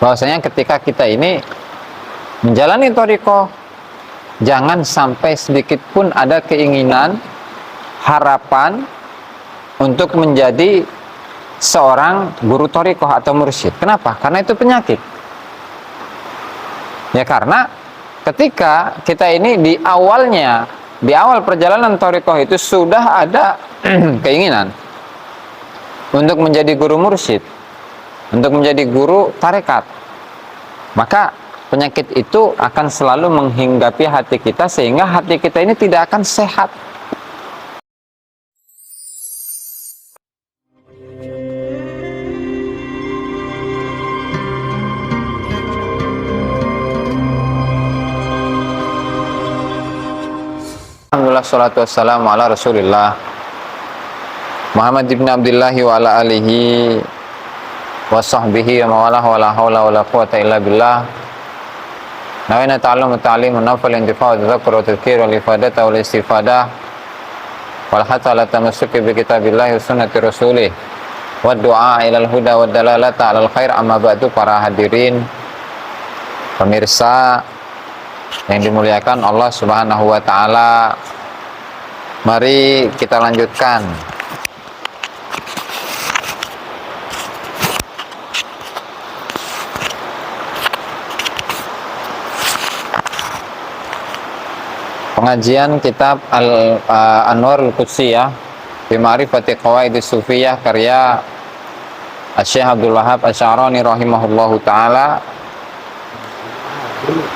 bahwasanya ketika kita ini menjalani thariqah, jangan sampai sedikit pun ada keinginan, harapan untuk menjadi seorang guru thariqah atau mursyid. Kenapa? Karena itu penyakit. Ya, karena ketika kita ini di awal perjalanan thariqah itu sudah ada keinginan untuk menjadi guru mursyid, untuk menjadi guru tarekat, maka penyakit itu akan selalu menghinggapi hati kita sehingga hati kita ini tidak akan sehat. Alhamdulillah, salatu wassalamu ala rasulillah Muhammad ibn Abdullah wa ala alihi wa sahbihi wa mawalah wa la hawla wa la quwata illa billah. Nawaitu ta'allum ta'lim nafal intifa' wa tadhakkur wa tadhkir wal ifadah wal istifadah wal hatta la tamassuki bi kitabillahi wa sunnati rasulih wa du'a ilal huda wa dalalata alal khair. Amma ba'du, para hadirin pemirsa yang dimuliakan Allah Subhanahu wa taala, mari kita lanjutkan pengajian kitab Anwarul Qudsiyah fi Ma'rifati Qawaidis Sufiyah karya Syekh Abdul Wahab Asy'arani rahimahullahu taala,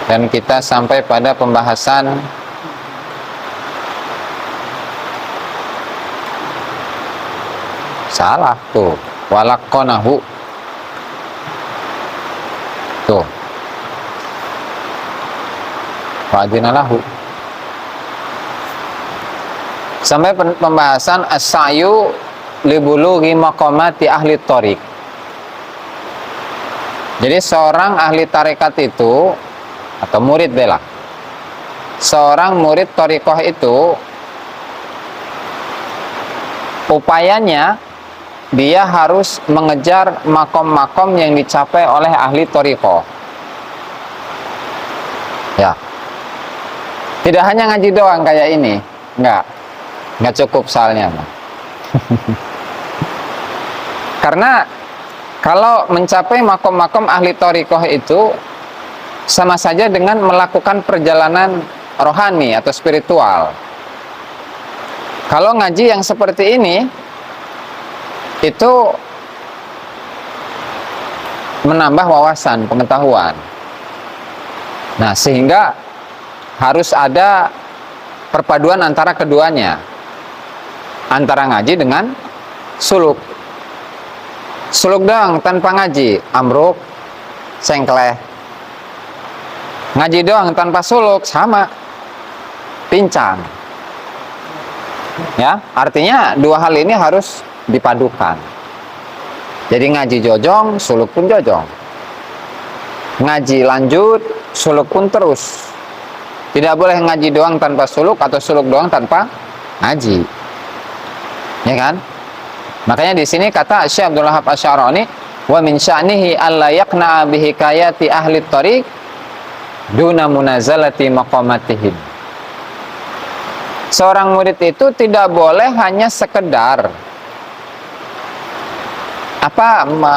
dan kita sampai pada pembahasan salah tuh, walaqonahu tuh, wa'adinalahu, sampai pembahasan as-sa'yu libulughi maqamati ahli thariq. Jadi seorang ahli tarekat itu, atau murid bela, seorang murid thariqah itu upayanya dia harus mengejar makom-makom yang dicapai oleh ahli thariqah. Ya, tidak hanya ngaji doang kayak ini, nggak cukup soalnya. Karena kalau mencapai makom-makom ahli thariqah itu sama saja dengan melakukan perjalanan rohani atau spiritual. Kalau ngaji yang seperti ini itu menambah wawasan, pengetahuan. Nah, sehingga harus ada perpaduan antara keduanya, antara ngaji dengan suluk. Suluk doang tanpa ngaji, amruk, sengkleh. Ngaji doang tanpa suluk, sama, pincang. Ya, artinya dua hal ini harus dipadukan. Jadi ngaji jojong, suluk pun jojong. Ngaji lanjut, suluk pun terus. Tidak boleh ngaji doang tanpa suluk atau suluk doang tanpa ngaji. Ya kan? Makanya di sini kata Syekh Abdul Wahab Asy'arani, wa min sya'nihi alla yaqna'a bi hikayati ahli thariq duna munazalati maqamatihim. Seorang murid itu tidak boleh hanya sekedar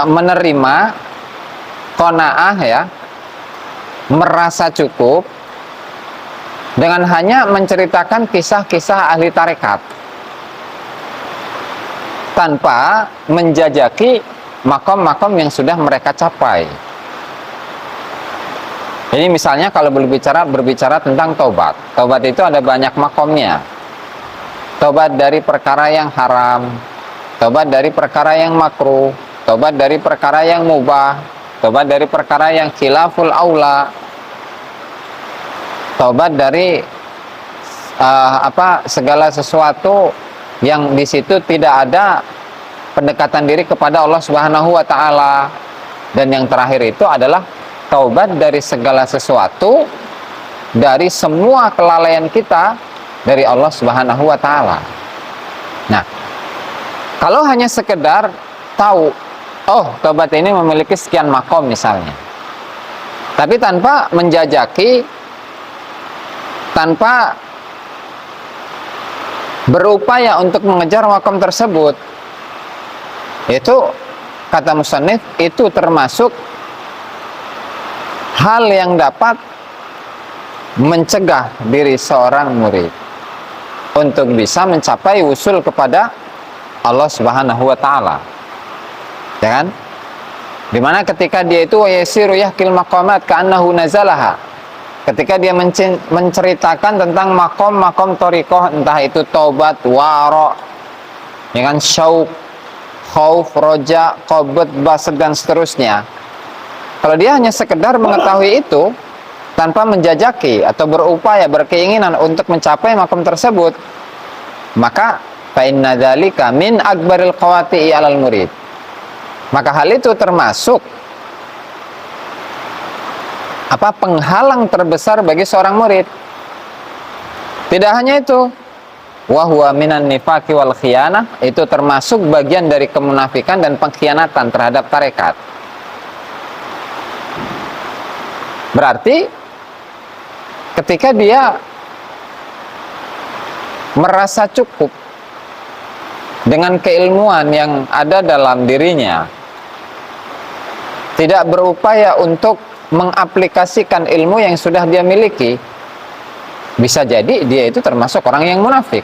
menerima qanaah, ya, merasa cukup dengan hanya menceritakan kisah-kisah ahli tarekat tanpa menjajaki makom-makom yang sudah mereka capai. Jadi misalnya kalau berbicara tentang taubat. Taubat itu ada banyak makomnya. Taubat dari perkara yang haram, taubat dari perkara yang makruh, taubat dari perkara yang mubah, taubat dari perkara yang khilaful aula, taubat dari segala sesuatu yang di situ tidak ada pendekatan diri kepada Allah Subhanahu wa taala. Dan yang terakhir itu adalah taubat dari segala sesuatu, dari semua kelalaian kita dari Allah Subhanahu wa taala. Nah, kalau hanya sekedar tahu, oh, taubat ini memiliki sekian makom misalnya, Tapi tanpa menjajaki, tanpa berupaya untuk mengejar makom tersebut. Itu kata musannif, itu termasuk hal yang dapat mencegah diri seorang murid untuk bisa mencapai usul kepada Allah Subhanahu wa taala. Ya kan? Dimana ketika dia itu yasiru yahkil maqamat ka'annahu nazalaha, ketika dia menceritakan tentang makom-makom thariqah, entah itu taubat, wara, ya kan, syauq, khauf, roja, qabd, basad, dan seterusnya. Kalau dia hanya sekedar mengetahui itu tanpa menjajaki atau berupaya, berkeinginan untuk mencapai makom tersebut, maka fa inna dzalika min akbaril qawati'i 'alal murid. Maka hal itu termasuk penghalang terbesar bagi seorang murid. Tidak hanya itu, wa huwa minan nifaqi wal khiyanah, itu termasuk bagian dari kemunafikan dan pengkhianatan terhadap tarekat. Berarti ketika dia merasa cukup dengan keilmuan yang ada dalam dirinya, tidak berupaya untuk mengaplikasikan ilmu yang sudah dia miliki, bisa jadi dia itu termasuk orang yang munafik.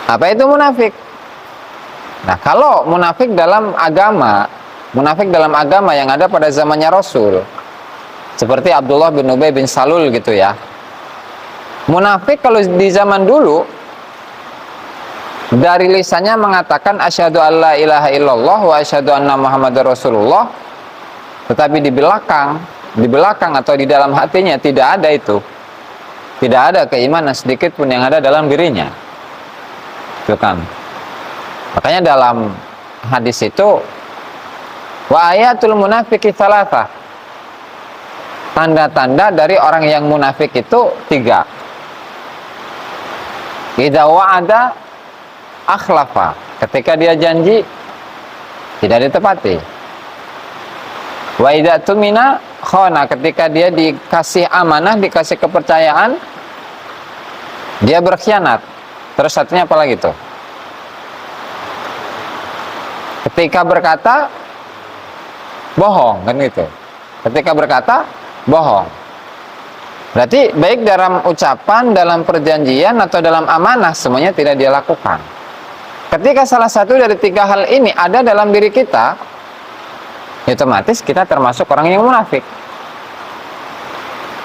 Apa itu munafik? Nah, kalau munafik dalam agama yang ada pada zamannya Rasul, seperti Abdullah bin Ubay bin Salul gitu ya. Munafik kalau di zaman dulu, dari lisannya mengatakan asyhadu alla ilaha illallah wa asyhadu anna muhammadar rasulullah, tetapi di belakang atau di dalam hatinya tidak ada itu. Tidak ada keimanan sedikit pun yang ada dalam dirinya. Itu kan. Makanya dalam hadis itu, wa ayatul munafiqi tsalatsa. Tanda-tanda dari orang yang munafik itu 3. Idza wa'ada akhlafa, ketika dia janji tidak ditepati. Wa idza tumina khana, ketika dia dikasih amanah, dikasih kepercayaan, dia berkhianat. Terus satunya apa lagi tuh? Ketika berkata bohong, kan gitu. Ketika berkata bohong. Berarti baik dalam ucapan, dalam perjanjian, atau dalam amanah, semuanya tidak dia lakukan. Ketika salah satu dari 3 hal ini ada dalam diri kita, otomatis kita termasuk orang yang munafik.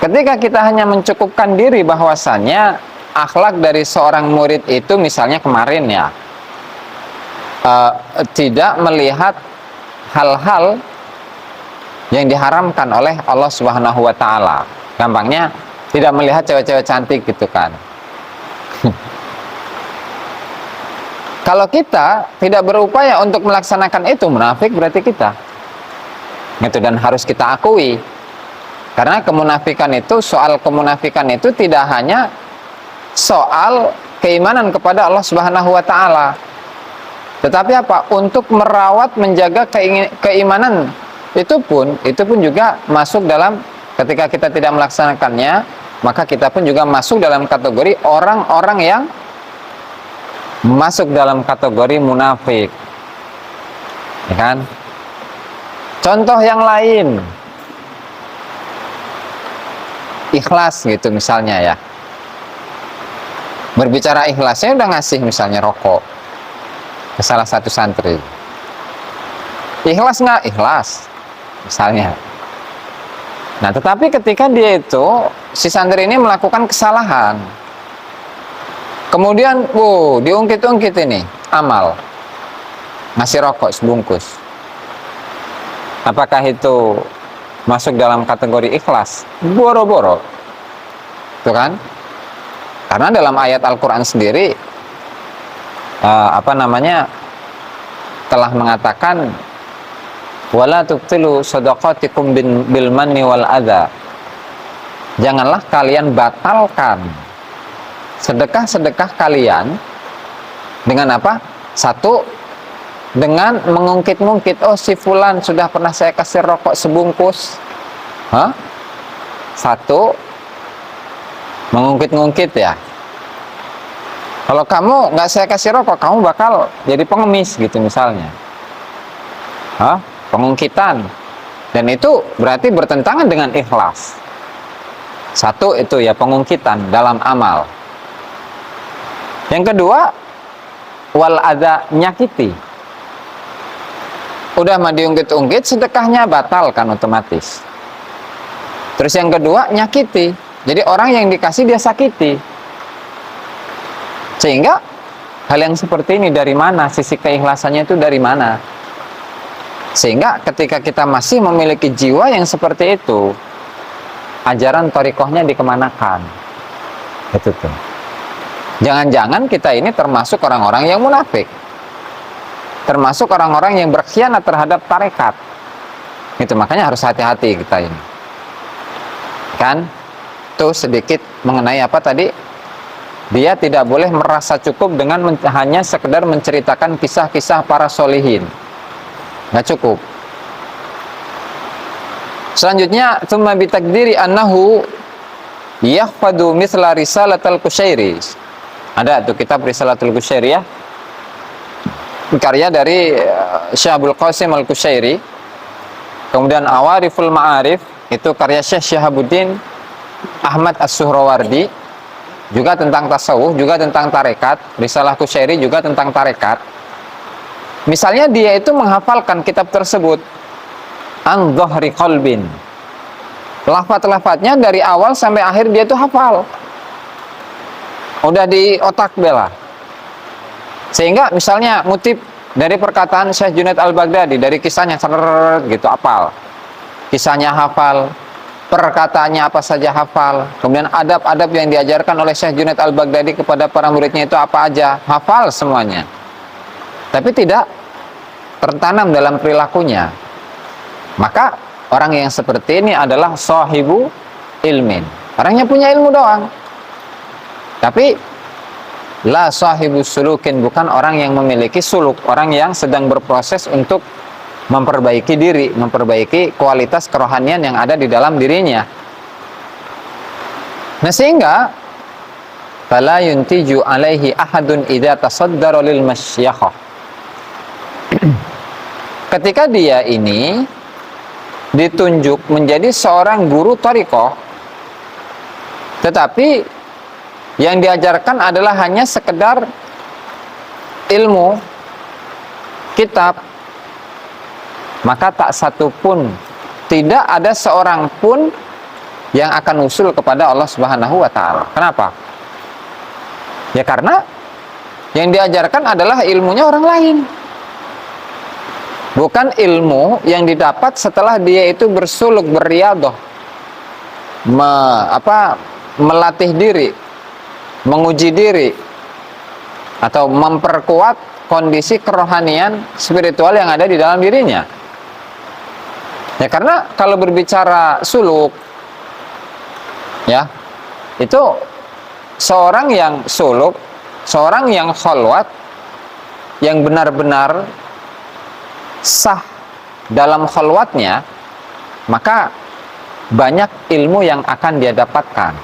Ketika kita hanya mencukupkan diri bahwasannya akhlak dari seorang murid itu, misalnya kemarin ya, tidak melihat hal-hal yang diharamkan oleh Allah Subhanahu wa taala. Gampangnya, tidak melihat cewek-cewek cantik gitu kan. Kalau kita tidak berupaya untuk melaksanakan itu, munafik berarti kita. Gitu, dan harus kita akui. Karena kemunafikan itu, soal kemunafikan itu tidak hanya soal keimanan kepada Allah Subhanahu wa taala. Tetapi apa? Untuk merawat, menjaga keimanan itu pun juga masuk dalam, ketika kita tidak melaksanakannya, maka kita pun juga masuk dalam kategori orang-orang yang masuk dalam kategori munafik. Ya kan? Contoh yang lain, ikhlas gitu misalnya ya. Berbicara ikhlasnya, udah ngasih misalnya rokok ke salah satu santri. Ikhlas nggak? Ikhlas misalnya. Nah, tetapi ketika dia itu, si santri ini melakukan kesalahan, kemudian diungkit-ungkit ini amal, ngasih rokok sebungkus, apakah itu masuk dalam kategori ikhlas? Boro-boro, itu kan? Karena dalam ayat Al-Quran sendiri telah mengatakan wala tubtilu shadaqatikum bil manni wal adza. Janganlah kalian batalkan sedekah-sedekah kalian dengan apa? Satu, dengan mengungkit-ungkit, oh si fulan sudah pernah saya kasih rokok sebungkus, Hah? Satu, mengungkit-ngungkit ya. Kalau kamu nggak saya kasih rokok, kamu bakal jadi pengemis gitu misalnya. Hah? Pengungkitan. Dan itu berarti bertentangan dengan ikhlas. Satu itu ya, pengungkitan dalam amal. Yang kedua, wal adza, nyakiti. Udah mah diungkit-ungkit, sedekahnya batal kan otomatis. Terus yang kedua, nyakiti. Jadi orang yang dikasih dia sakiti. Sehingga hal yang seperti ini dari mana? Sisi keikhlasannya itu dari mana? Sehingga ketika kita masih memiliki jiwa yang seperti itu, ajaran thariqahnya dikemanakan. Itu tuh. Jangan-jangan kita ini termasuk orang-orang yang munafik. Termasuk orang-orang yang berkhianat terhadap tarekat. Itu makanya harus hati-hati kita ini. Kan? Tuh sedikit mengenai apa tadi? Dia tidak boleh merasa cukup dengan hanya sekedar menceritakan kisah-kisah para solihin. Nggak cukup. Selanjutnya, tsumma bitakdiri annahu yahfadu mithla risalatul Qushairi. Ada tuh kitab Risalatul Qushairi ya. Karya dari Syekh Abdul Qasim Al-Qushairi. Kemudian Awariful Ma'arif, itu karya Syekh Syahabuddin Ahmad As-Suhrawardi, juga tentang tasawuf, juga tentang tarekat. Risalah Qushairi juga tentang tarekat. Misalnya dia itu menghafalkan kitab tersebut an dhahri qalbin. Lafaz-lafaznya dari awal sampai akhir dia itu hafal. Udah di otak bela. Sehingga misalnya ngutip dari perkataan Syekh Junaid Al-Baghdadi, dari kisahnya gitu hafal. Kisahnya hafal, perkataannya apa saja hafal. Kemudian adab-adab yang diajarkan oleh Syekh Junaid Al-Baghdadi kepada para muridnya itu apa aja, hafal semuanya. Tapi tidak tertanam dalam perilakunya. Maka orang yang seperti ini adalah sahibu ilmin. Orangnya punya ilmu doang. Tapi la sahibu sulukin, bukan orang yang memiliki suluk, orang yang sedang berproses untuk memperbaiki diri, memperbaiki kualitas kerohanian yang ada di dalam dirinya. Nah sehingga fala yuntiju alaihi ahadun idza tasaddara lil masyakhah. Ketika dia ini ditunjuk menjadi seorang guru thariqah, tetapi yang diajarkan adalah hanya sekedar ilmu kitab, maka tak satu pun, tidak ada seorang pun yang akan usul kepada Allah Subhanahu wa Ta'ala. Kenapa? Ya karena yang diajarkan adalah ilmunya orang lain, bukan ilmu yang didapat setelah dia itu bersuluk, beriadah, melatih diri, menguji diri, atau memperkuat kondisi kerohanian spiritual yang ada di dalam dirinya. Ya karena kalau berbicara suluk, ya itu seorang yang suluk, seorang yang khalwat, yang benar-benar sah dalam khalwatnya, maka banyak ilmu yang akan dia dapatkan.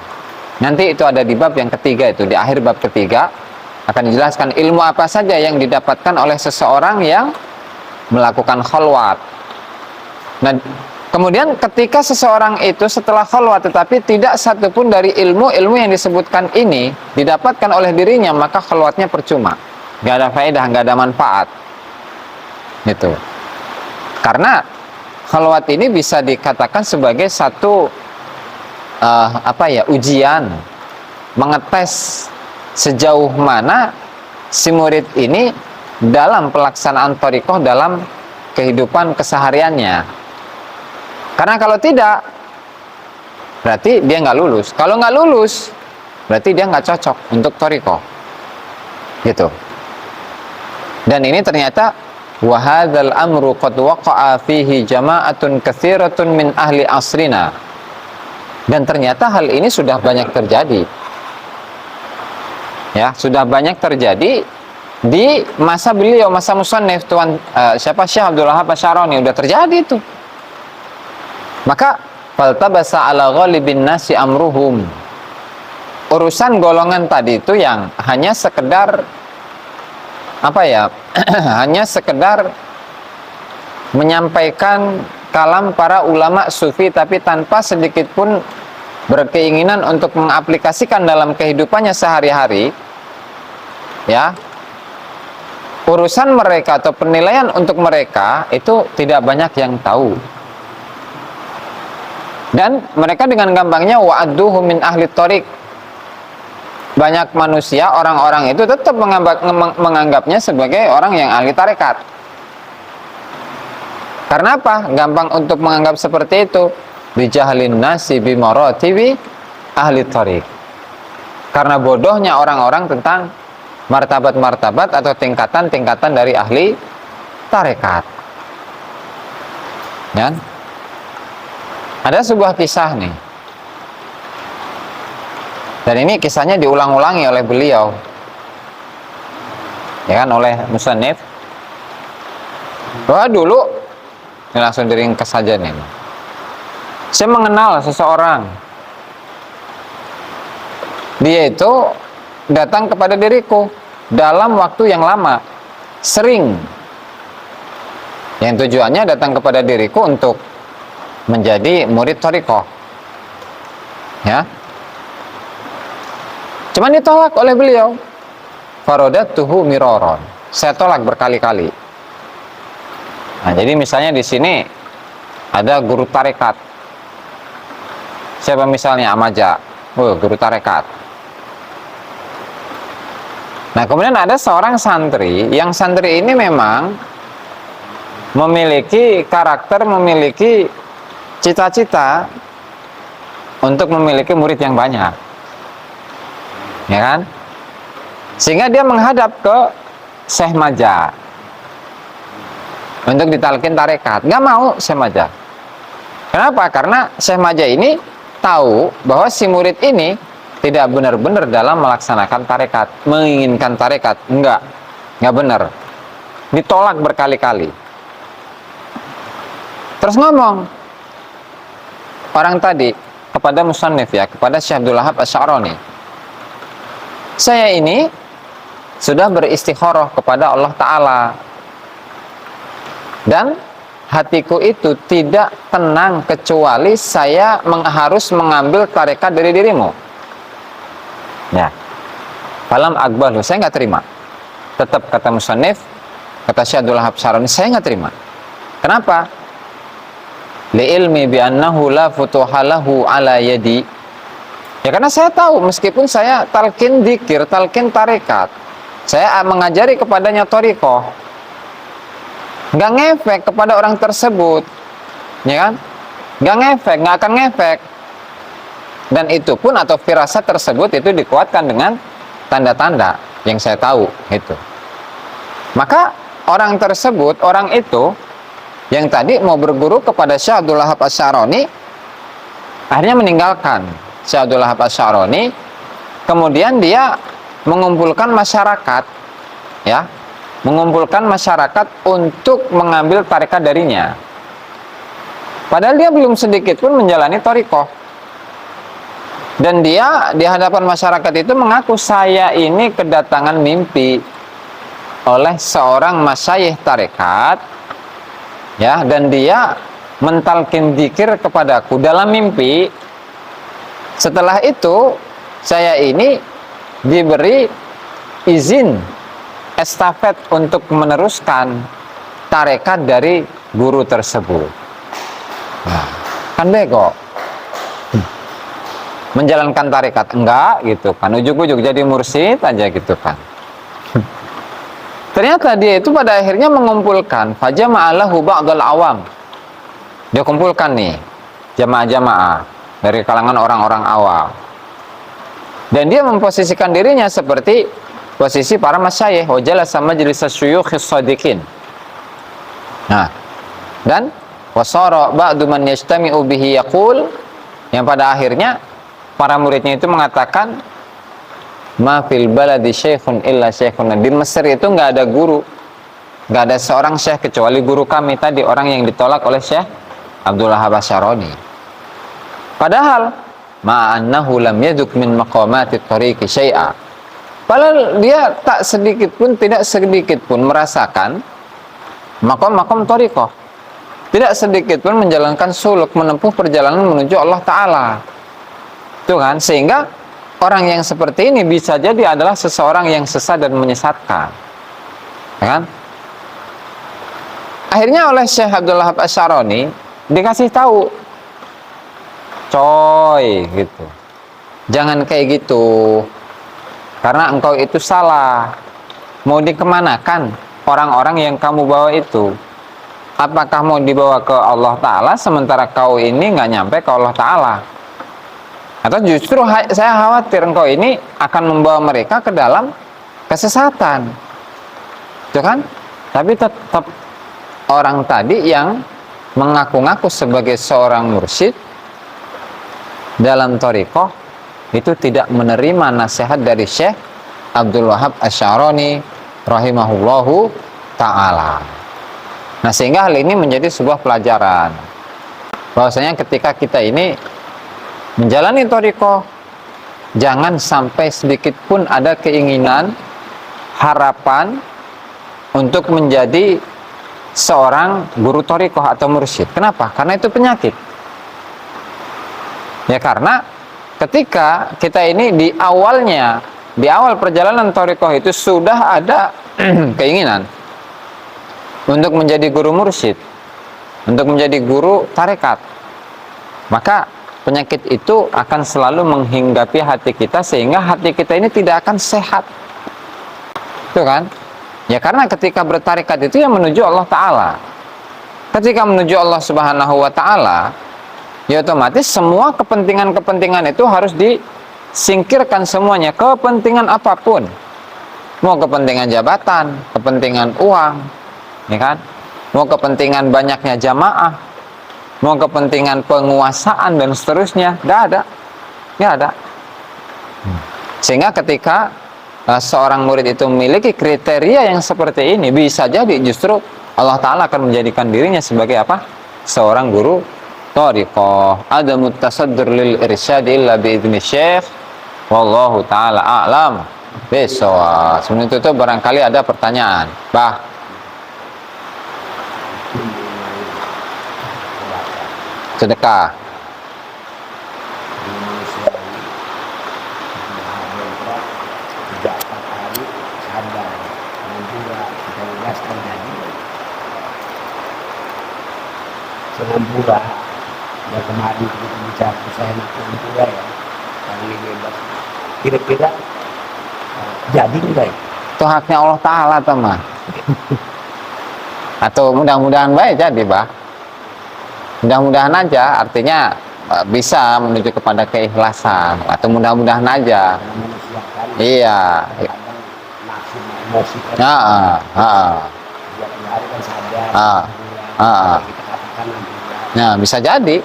Nanti itu ada di bab yang ketiga, itu di akhir bab ketiga akan dijelaskan ilmu apa saja yang didapatkan oleh seseorang yang melakukan khalwat. Nah, kemudian ketika seseorang itu setelah khalwat tetapi tidak satupun dari ilmu-ilmu yang disebutkan ini didapatkan oleh dirinya, maka khalwatnya percuma, nggak ada faedah, nggak ada manfaat. Gitu. Karena khalwat ini bisa dikatakan sebagai satu ujian, mengetes sejauh mana si murid ini dalam pelaksanaan thariqah dalam kehidupan kesehariannya. Karena kalau tidak, berarti dia nggak lulus. Kalau nggak lulus, berarti dia nggak cocok untuk thariqah. Gitu. Dan ini ternyata wahadzal amru qad waqa'a fihi jama'atun katsiratun min ahli asrina. Dan ternyata hal ini sudah banyak terjadi. Ya, sudah banyak terjadi di masa beliau, masa musannif Syekh Abdul Wahhab Asy-Sy'arani, udah terjadi itu. Maka faltabasa ala ghalibin nasi amruhum. Urusan golongan tadi itu yang hanya sekedar apa ya? Hanya sekedar menyampaikan kalam para ulama sufi, tapi tanpa sedikit pun berkeinginan untuk mengaplikasikan dalam kehidupannya sehari-hari, ya. Urusan mereka atau penilaian untuk mereka itu tidak banyak yang tahu. Dan mereka dengan gampangnya wa'adduhu min ahli thoriq. Banyak manusia, orang-orang itu tetap menganggapnya sebagai orang yang ahli tarekat. Karena apa? Gampang untuk menganggap seperti itu. Bijahlin nasi bimaratibi ahli thoriq. Karena bodohnya orang-orang tentang martabat-martabat atau tingkatan-tingkatan dari ahli tarekat. Ya. Ada sebuah kisah nih. Dan ini kisahnya diulang-ulangi oleh beliau. Ya kan, oleh musannif. Bahwa dulu, ini langsung diringkas saja nih. Saya mengenal seseorang. Dia itu datang kepada diriku dalam waktu yang lama, sering, yang tujuannya datang kepada diriku untuk menjadi murid thariqah, ya. Cuman ditolak oleh beliau. Faradatuhu miraron. Saya tolak berkali-kali. Nah, jadi misalnya di sini ada guru tarekat. Siapa misalnya? Amaja. Guru tarekat. Nah, kemudian ada seorang santri, yang santri ini memang memiliki karakter, memiliki cita-cita untuk memiliki murid yang banyak, ya kan? Sehingga dia menghadap ke Syekh Maja untuk ditalkin tarekat. Nggak mau Syekh Maja. Kenapa? Karena Syekh Maja ini tahu bahwa si murid ini tidak benar-benar dalam melaksanakan tarekat, menginginkan tarekat. Enggak benar. Ditolak berkali-kali. Terus ngomong orang tadi kepada musannif, ya, kepada Syekh Abdul Wahab Asy'arani, saya ini sudah beristikharah kepada Allah Ta'ala, dan hatiku itu tidak tenang kecuali saya harus mengambil tarekat dari dirimu. Ya, falam akbalu, saya nggak terima. Tetap kata musannif, kata Syekh Abdul Wahab Asy'arani, saya nggak terima. Kenapa? Li'ilmi bi'annahu la futuhalahu ala yadi. Ya, karena saya tahu meskipun saya talqin dzikir, talqin tarekat, saya mengajari kepadanya thariqah, nggak ngefek kepada orang tersebut, ya kan? Nggak akan ngefek. Dan itu pun, atau firasat tersebut itu dikuatkan dengan tanda-tanda yang saya tahu itu. Maka orang tersebut, orang itu yang tadi mau berguru kepada Syekh Abdul Wahab Asy'arani, akhirnya meninggalkan Syekh Abdul Wahab Asy'arani. Kemudian dia mengumpulkan masyarakat, ya, mengumpulkan masyarakat untuk mengambil tarekat darinya. Padahal dia belum sedikit pun menjalani thariqah. Dan dia di hadapan masyarakat itu mengaku, saya ini kedatangan mimpi oleh seorang masyayikh tarekat, ya, dan dia mentalkin dzikir kepadaku dalam mimpi. Setelah itu saya ini diberi izin estafet untuk meneruskan tarekat dari guru tersebut. Nah, kan bego. Menjalankan tarekat enggak gitu kan, ujuk-ujuk jadi mursyid aja gitu kan. Ternyata dia itu pada akhirnya mengumpulkan fajama'alahu ba'dal awam. Dia kumpulkan nih jamaah-jamaah dari kalangan orang-orang awam. Dan dia memposisikan dirinya seperti posisi para masyayikh, wa jalasa majlis asyuyukhis shadiqin. Nah, dan wasara ba'du man yajtami'u bihi yaqul, yang pada akhirnya para muridnya itu mengatakan, ma fil baladi syekhun illa syekhuna. Di Mesir itu nggak ada guru, nggak ada seorang syekh kecuali guru kami tadi, orang yang ditolak oleh Syekh Abdul Wahab Asy'arani. Padahal ma'annahu lam yaduk min maqamati tariqi syai'a. Padahal dia tidak sedikit pun merasakan makom-makom thariqah. Tidak sedikit pun menjalankan suluk, menempuh perjalanan menuju Allah Ta'ala. Itu kan, sehingga orang yang seperti ini bisa jadi adalah seseorang yang sesat dan menyesatkan. Ya kan? Akhirnya oleh Syekh Abdul Wahab Asy-Syarani dikasih tahu, coy, gitu. Jangan kayak gitu. Karena engkau itu salah. Mau dikemanakan orang-orang yang kamu bawa itu? Apakah mau dibawa ke Allah Ta'ala sementara kau ini nggak nyampe ke Allah Ta'ala? Atau justru saya khawatir engkau ini akan membawa mereka ke dalam kesesatan. Itu kan? Tapi tetap orang tadi yang mengaku-ngaku sebagai seorang mursyid dalam thariqah itu tidak menerima nasihat dari Syekh Abdul Wahab Asy-Syarani rahimahullahu ta'ala. Nah, sehingga hal ini menjadi sebuah pelajaran bahwasanya ketika kita ini menjalani thariqah, jangan sampai sedikit pun ada keinginan, harapan untuk menjadi seorang guru thariqah atau mursyid. Kenapa? Karena itu penyakit. Ya, karena ketika kita ini di awal perjalanan thariqah itu sudah ada keinginan untuk menjadi guru mursyid, untuk menjadi guru tarekat, maka penyakit itu akan selalu menghinggapi hati kita sehingga hati kita ini tidak akan sehat. Itu kan? Ya, karena ketika bertarekat itu yang menuju Allah Ta'ala. Ketika menuju Allah Subhanahu wa Ta'ala, ya otomatis semua kepentingan-kepentingan itu harus disingkirkan semuanya, kepentingan apapun. Mau kepentingan jabatan, kepentingan uang, ya kan? Mau kepentingan banyaknya jamaah, mau kepentingan penguasaan dan seterusnya, tidak ada. Tidak ada. Sehingga ketika seorang murid itu memiliki kriteria yang seperti ini, bisa jadi justru Allah Ta'ala akan menjadikan dirinya sebagai apa? Seorang guru thariqah. Adamut tasaddur lil irsyad illa bi'idzni syekh wallahu ta'ala a'lam bisawab. Sebelum itu barangkali ada pertanyaan. Sedekah. Sengambura ya, kemarin kita bicara saya nak sengambura ya, kali bebas kira-kira jadi enggak ya? Itu haknya Allah Ta'ala teman. Atau mudah-mudahan baik jadi mudah-mudahan aja, artinya bisa menuju kepada keikhlasan, atau mudah-mudahan aja. Iya. Nah, bisa jadi.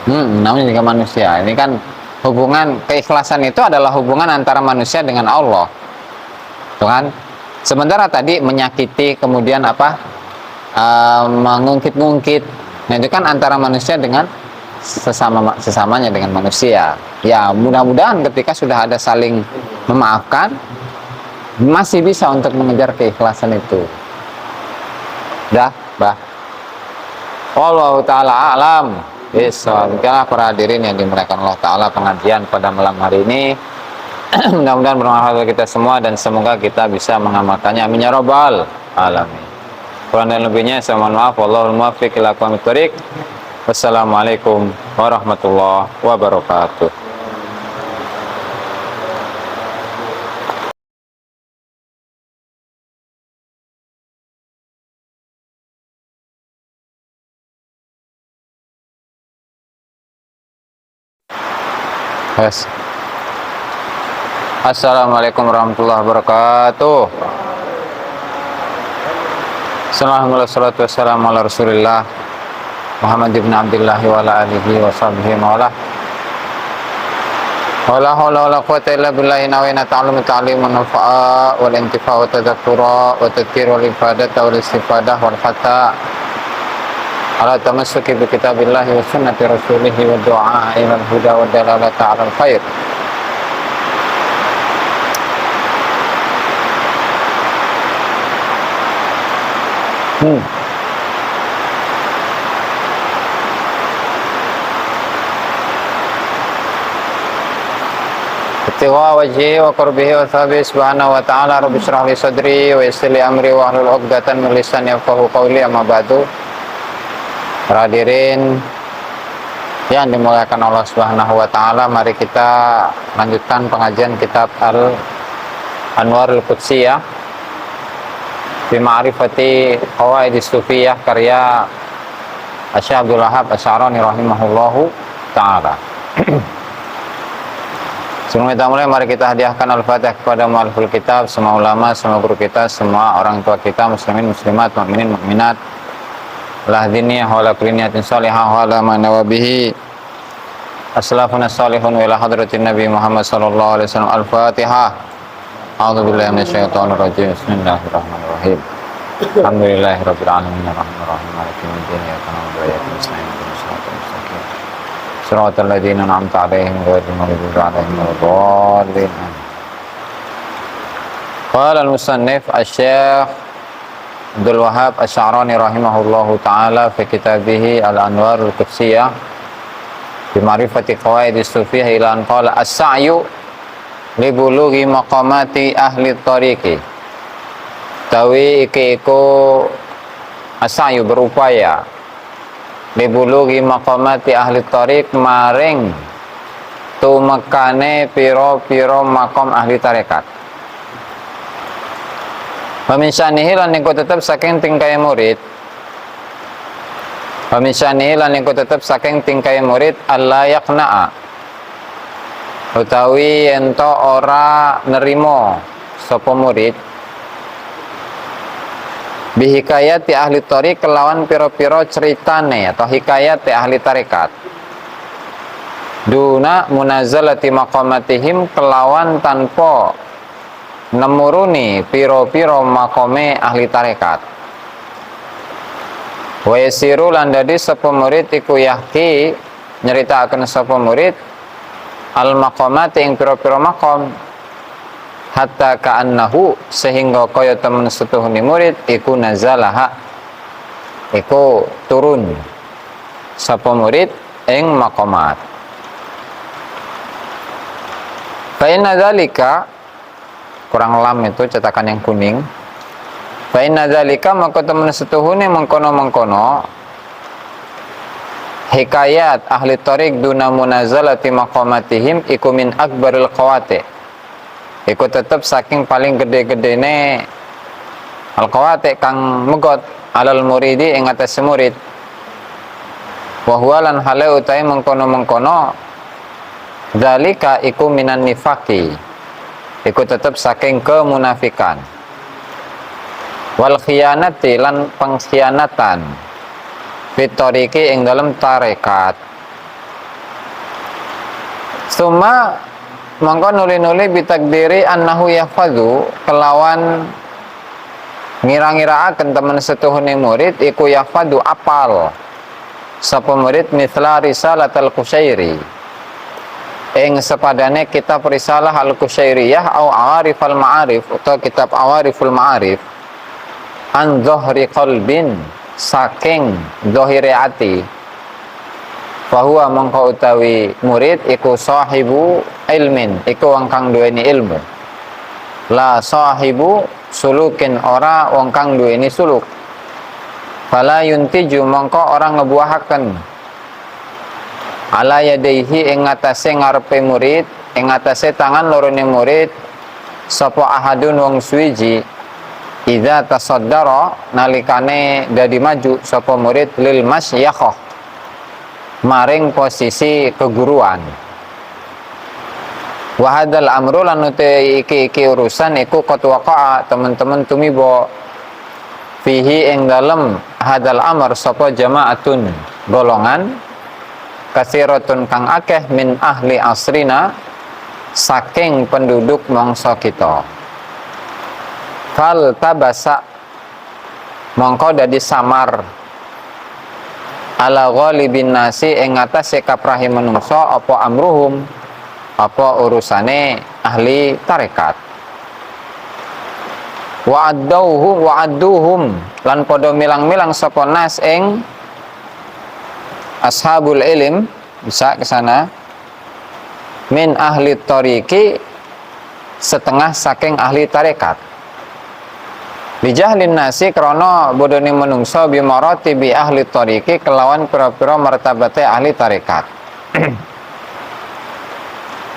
Namanya juga manusia. Ini kan hubungan keikhlasan itu adalah hubungan antara manusia dengan Allah. Tuh kan? Sementara tadi menyakiti, kemudian apa? Mengungkit-ungkit. Nah, itu kan antara manusia dengan sesamanya dengan manusia. Ya, mudah-mudahan ketika sudah ada saling memaafkan, masih bisa untuk mengejar keikhlasan itu. Dah, Wallahu ta'ala a'lam bishawab. Para hadirin yang dimuliakan Allah Ta'ala, pengajian pada malam hari ini mudah-mudahan bermanfaat bagi kita semua dan semoga kita bisa mengamalkannya. Amin ya rabbal alamin. Kurang dan lebihnya saya mohon maaf. Wallahul muwaffiq ila aqwamit thoriq. Wassalamualaikum warahmatullahi wabarakatuh. Yes. Assalamualaikum warahmatullahi wabarakatuh. Assalamualaikum wassalamu ala rasulillah Muhammad ibn Abdullah wa ala alihi wa sahbihi maulah. Wala hawla wala quwwata illa billahi nawina ta'alumu ta'alimun nafa'a wal intifa' wa tadhakkura wa tadhkir wal ifadah wal istifadah wal fata ala tamassuki bi kitabillahi wa sunnati rasulih wa du'a ila al-huda wa dalalata 'ala al-khair. Ibtigha wajhi wa qurbihi wa thabi subhanahu wa ta'ala. Rabbi shrah li sadri wa yassir li amri wa hlul 'uqdatan min lisani yafqahu qawli. Amma ba'du. Para hadirin yang dimuliakan Allah Subhanahu wa taala, mari kita lanjutkan pengajian kitab Al-Anwarul Qudsiyah fi ma'rifati qawaidis sufiyah karya Syekh Abdul Wahab Asy-Sya'rani rahimahullahu taala. Sebelum kita mulai, mari kita hadiahkan Al-Fatihah kepada mu'alliful kitab, semua ulama, semua guru kita, semua orang tua kita, muslimin, muslimat, mukminin, mukminat, lah diniyah wa la kuliniyatin salihah wa la manawabihi aslafuna salihun wa ila hadratin Nabi Muhammad sallallahu alaihi wasallam. Al-Fatihah. A'udzu billahi minasyaitonir rajim. Bismillahirrahmanirrahim. Alhamdulillahirabbil alamin arrahmanir rahim maliki yaumiddin iyyaka na'budu wa iyyaka nasta'in ihdinas siratal mustaqim siratal ladzina an'amta 'alaihim ghairil maghdubi 'alaihim waladdallin. Qala al-musannif Asy-Syaikh Abdul Wahab Asy-Sya'rani rahimahullahu taala fi kitabih Al-Anwarul Qudsiyah bi ma'rifati qawaidis sufiyah ila an qala as-sa'yu li bulughi maqamati ahli tariqi. Tawi iki iku as-sa'yu berupaya li bulughi maqamati ahli tariq maring tumekane pira-pira makom ahli tarekat. Peminsanihi lan iku tetep saking tingkai murid. Peminsanihi lan iku tetep saking tingkai murid alla yaqna'a. Utawi ento ora nerimo sapa murid bihikayat ti ahli thariq kelawan pira-pira ceritane atau hikayat ti ahli tarekat. Duna munazzalati maqamatihim kelawan tanpa nemuruni piro-piro makome ahli tarekat. Wa yasiru lan dadi sapa murid iku yahki nyritakaken sapa murid al maqamat ing piro-piro makom hatta ka'annahu sehingga kaya temen setuhune murid iku nazalaha iku turun sapa murid ing maqamat. Fa inna dzalika kurang lam itu cetakan yang kuning. Fa inna dzalika maka temen setuhune mengkono-mengkono hikayat ahli thariq duna munazalati maqamatihim iku min akbaril qawati. Iku tetep saking paling gede-gedene al-qawati kang megot alal muridi ing atase murid. Wa huwa lan hale utahe mengkono-mengkono dzalika iku minan nifaqi. Iku tetap saking kemunafikan wal khiyanati lan pengkhianatan fitoriki ing dalam tarekat. Suma mongko nuli-nuli bitakdiri annahu yahfazu kelawan ngira-ngiraaken temen setuhune murid iku yahfadu apal sapa murid mithla risalatul Qusyairi ing sepadane kitab risalah al-Qusyairiyah au Awarif al-Ma'arif atau kitab Awariful Ma'arif an dhahri qalbin saking dhahire ati. Fahuwa mongko utawi murid iku sahibu ilmin iku wong kang duweni ilmu, la sahibu sulukin ora wong kang duweni suluk. Fala yuntiju mongko ora ngebuahaken ala yadaihi ing atase ngarepe murid ing atase tangan lorone murid sapa ahadun wong suwiji idza tasaddara nalikane dadi maju sapa murid lil masyakhah maring posisi keguruan. Wa hadzal amru lan iki urusan iku qad waqa'a teman-teman tumibo fihi ing dalem hadzal amr sapa jamaatun golongan kasiratun kang akeh min ahli asrina saking penduduk mangsa kita. Fal tabasa mongko dadi samar ala ghalibin nasi ing atase kaprahi manungsa apa amruhum apa urusane ahli tarekat. Wa'adduhum lan padha milang-milang sapa nas ing ashabul ilm, bisa ke sana, min ahli tariqi setengah saking ahli tarekat. Bijahlin nasi krana bodone menungso bimarati bi ahli tariqi kelawan pira-pira martabate ahli tarekat.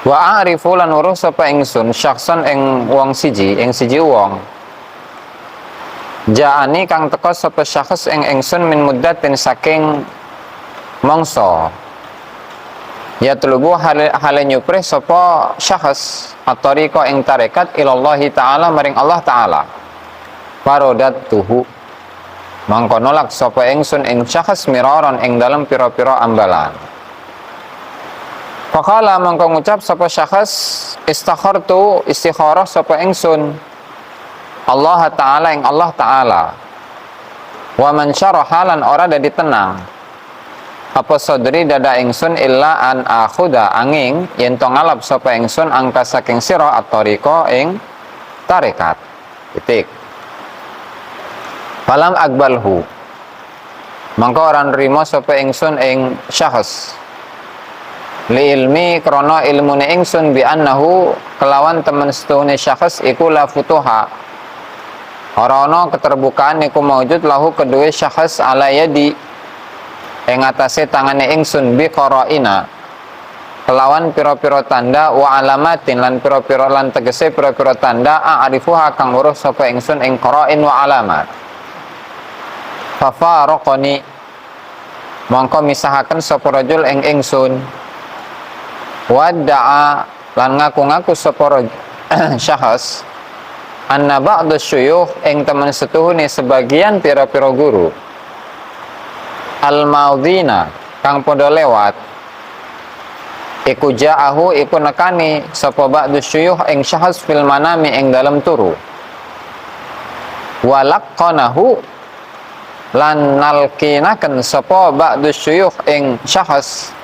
Wa a'rifu lan uruh sapa ingsun syakhsan ing wong siji wong. Ja'ani kang teka sapa syakhs ing ingsun min muddatin saking mangsa. Ya tulubu hale nyuprih sapa syakhs at-tariqa ing tarekat ilallahi ta'ala maring Allah ta'ala. Parodat tuhu mangko nolak sapa ingsun ing syakhs miraron ing dalam pira-pira ambalan. Faqala mangko ngucap sapa syakhs istakhartu istikharah sapa ingsun Allah ta'ala ing Allah ta'ala. Wa man syaraha lan ora dadi tenang apa sadri dada ingsun illa an akhuda angin yen to ngalap sapa ingsun angka saking sira at-tariqa ing tarekat. Titik. Falam akbalhu mangko ora nrimo sapa ingsun ing syakhs li ilmi krana ilmune ingsun bi annahu kelawan temen setuhune syakhs iku la futuha ora ana keterbukaan iku maujud lahu kedue syakhs ala yadi ing atase tangane ingsun bi qaraina kelawan pira-pira tanda wa alamatin lan pira-pira lan tegese pira-pira tanda a'rifuha kang weruh sapa ingsun ing qara'in wa alamat. Fafaraqani mongko misahaken sapa rajul ing ingsun wadda'a lan ngaku-ngaku sapa syakhs anna ba'd syuyukh ing temen setuhune sebagian pira-pira guru al-maudina kang padha lewat iku ja'ahu iku nekani sapa ba'd syuyukh ing syakhs fil manami ing dalem turu walaqqanahu lan nalkinaken sapa ba'du syuyukh ing syakhs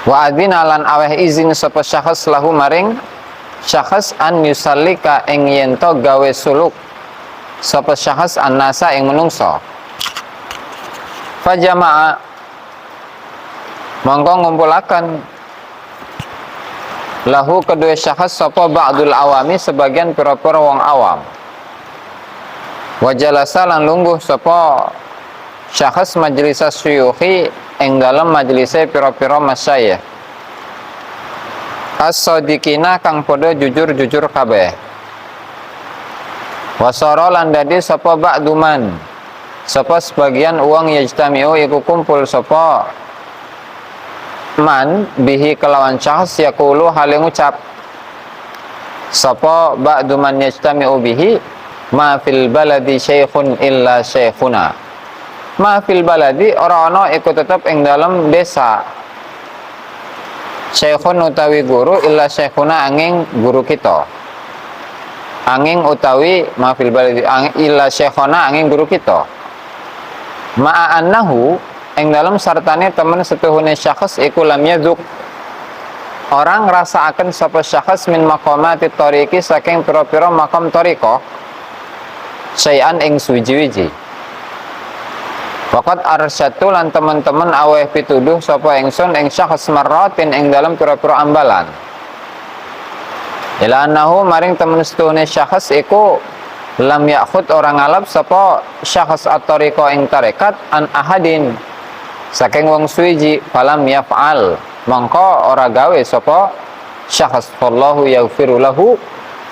wa adzina lan aweh izin sapa syakhs lahu maring syakhs an yusallika ing yen to gawe suluk sapa syakhs annasa ing menungso fajama'a mongko ngumpulaken lahu kedua syakhs sapa ba'dul awami sebagian pira-pira wong awam wajalasa lan lungguh sapa syakhs majlis syuyukhi ing dalam majlise pira-pira masyayikh as-sadiqina kang padha jujur-jujur kabeh wasara lan dadi sapa ba'duman sapa sebagian uang yajtamiu iku kumpul sapa man bihi kelawan syakhs yaqulu hale ngucap sapa ba'duman yajtamiu bihi ma fil baladi syekhun illa syekhuna ma fil baladi ora ana iku tetep ing dalam desa syekhun utawi guru illa syekhuna angin guru kita angin utawi ma fil baladi illa syekhuna angin guru kita ma'a annahu ing dalam sartane temen setuhune syakhs iku lam yadzuk orang ngrasakaken sapa syakhs min maqamati tariqi saking pira-pira makam tariqah sayan ing suji-wiji. Waqat arsyatu lan teman-teman aweh pituduh sapa ingsun ing syakhs marratin ing dalam pira-pira ambalan. Ila annahu maring temen setuhune syakhs iku lam yakhud orang ngalap sapa syakhs at-tariqa ing tarekat an ahadin saking wong suwiji falam yaf'al mongko ora gawe sapa syakhs wallahu yaghfiru lahu.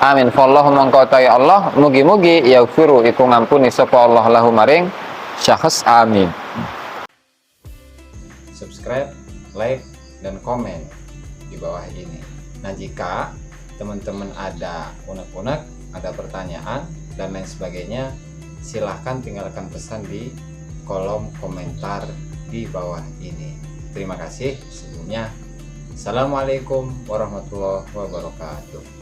Amin. Fallahu mongko ta ya Allah mugi-mugi yaghfiru iku ngampuni sapa Allah lahu maring syakhs. Amin. Subscribe, like, dan komen di bawah ini. Nah, jika teman-teman ada unek-unek, ada pertanyaan dan lain sebagainya, silahkan tinggalkan pesan di kolom komentar di bawah ini. Terima kasih sebelumnya. Assalamualaikum warahmatullahi wabarakatuh.